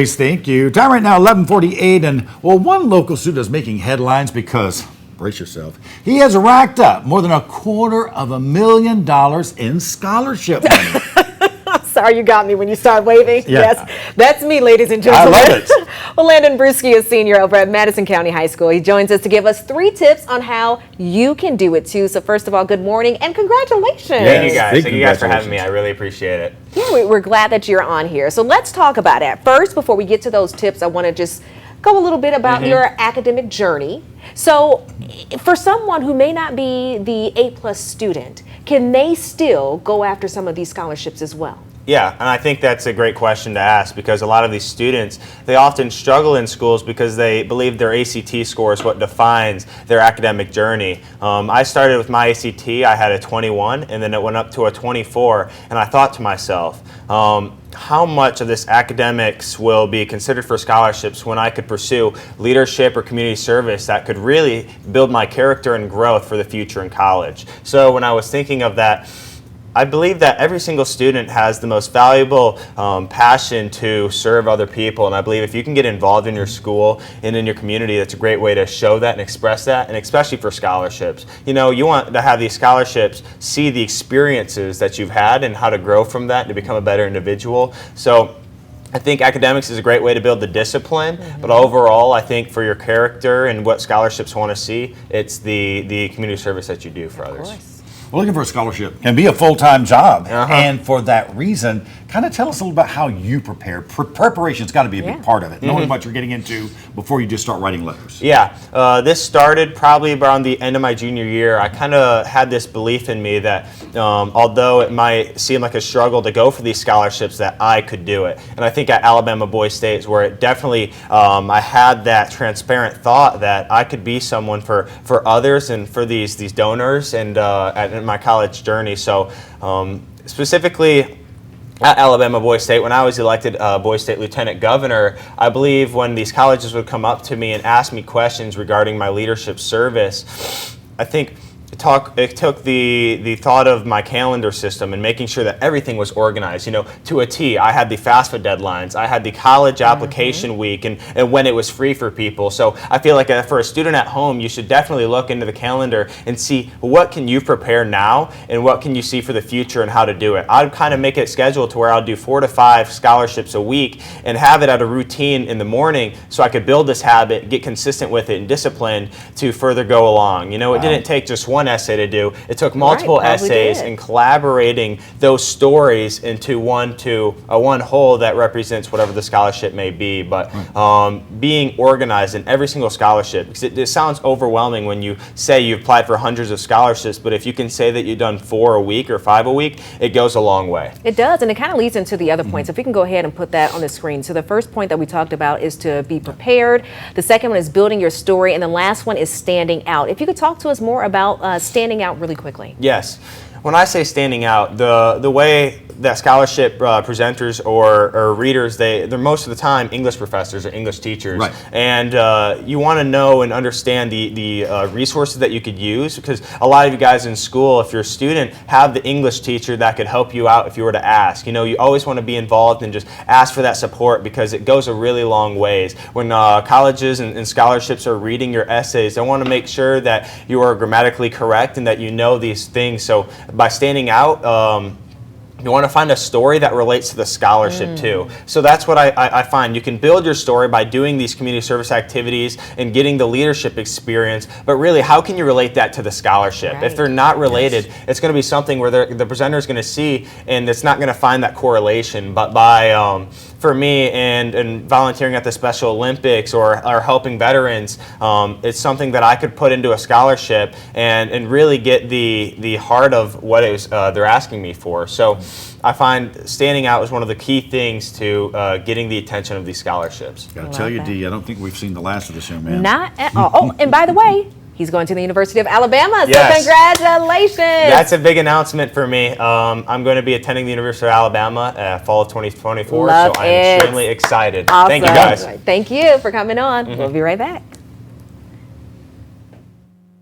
Thank you. Time right now, 11:48, and well, one local student is making headlines because, brace yourself, he has racked up more than $250,000 in scholarship money. Sorry, you got me when you start waving. Yeah. Yes, that's me, ladies and gentlemen. I love it. Well, Landon Bruski is senior over at Madison County High School. He joins us to give us 3 tips on how you can do it too. So first of all, good morning and congratulations. Yes. Thank you guys. Big Thank you guys for having congratulations. me. I really appreciate it. Yeah, we're glad that you're on here. So let's talk about it. First, before we get to those tips, I want to just go a little bit about your academic journey. So for someone who may not be the A+ student, can they still go after some of these scholarships as well? Yeah, and I think that's a great question to ask because a lot of these students, they often struggle in schools because they believe their ACT score is what defines their academic journey. I started with my ACT, I had a 21, and then it went up to a 24, and I thought to myself, how much of this academics will be considered for scholarships when I could pursue leadership or community service that could really build my character and growth for the future in college? So when I was thinking of that, I believe that every single student has the most valuable passion to serve other people, and I believe if you can get involved in your school and in your community, that's a great way to show that and express that, and especially for scholarships. You know, you want to have these scholarships see the experiences that you've had and how to grow from that to become a better individual. So I think academics is a great way to build the discipline, but overall, I think for your character and what scholarships want to see, it's the community service that you do for others. Well, looking for a scholarship can be a full-time job, and for that reason, kind of tell us a little about how you prepare. Preparation's got to be a big part of it, knowing what you're getting into before you just start writing letters. Yeah, this started probably around the end of my junior year. I kind of had this belief in me that although it might seem like a struggle to go for these scholarships, that I could do it. And I think at Alabama Boys State is where it definitely, I had that transparent thought that I could be someone for others and for these donors and in my college journey. So specifically at Alabama Boys State, when I was elected Boys State Lieutenant Governor, I believe when these colleges would come up to me and ask me questions regarding my leadership service, I think it took the thought of my calendar system and making sure that everything was organized, you know, to a T. I had the FAFSA deadlines, I had the college application week and when it was free for people. So I feel like for a student at home, you should definitely look into the calendar and see what can you prepare now and what can you see for the future and how to do it. I'd kind of make it scheduled to where I'll do 4 to 5 scholarships a week and have it at a routine in the morning so I could build this habit, get consistent with it and disciplined to further go along. You know, it didn't take just one essay to do. It took multiple essays and collaborating those stories into one whole that represents whatever the scholarship may be. But being organized in every single scholarship, because it sounds overwhelming when you say you've applied for hundreds of scholarships, but if you can say that you've done 4 a week or 5 a week, it goes a long way. It does, and it kind of leads into the other points. If we can go ahead and put that on the screen. So the first point that we talked about is to be prepared. The second one is building your story, and the last one is standing out. If you could talk to us more about standing out really quickly. Yes. When I say standing out, the way that scholarship presenters or readers, they're most of the time English professors or English teachers. Right. And you want to know and understand the resources that you could use, because a lot of you guys in school, if you're a student, have the English teacher that could help you out if you were to ask. You know, you always want to be involved and just ask for that support because it goes a really long ways. When colleges and scholarships are reading your essays, they want to make sure that you are grammatically correct and that you know these things. So by standing out, you want to find a story that relates to the scholarship too. So that's what I find. You can build your story by doing these community service activities and getting the leadership experience, but really how can you relate that to the scholarship? If they're not related, it's going to be something where the presenter is going to see and it's not going to find that correlation. But by for me and volunteering at the Special Olympics or helping veterans, it's something that I could put into a scholarship and really get the heart of what it is they're asking me for. So I find standing out is one of the key things to getting the attention of these scholarships. Gotta tell you, D, I don't think we've seen the last of this young man. Not at all. Oh, and by the way, he's going to the University of Alabama, so Yes. congratulations. That's a big announcement for me. I'm going to be attending the University of Alabama fall of 2024, Love so I'm it. extremely excited. Awesome. Thank you, guys. Thank you for coming on. We'll be right back.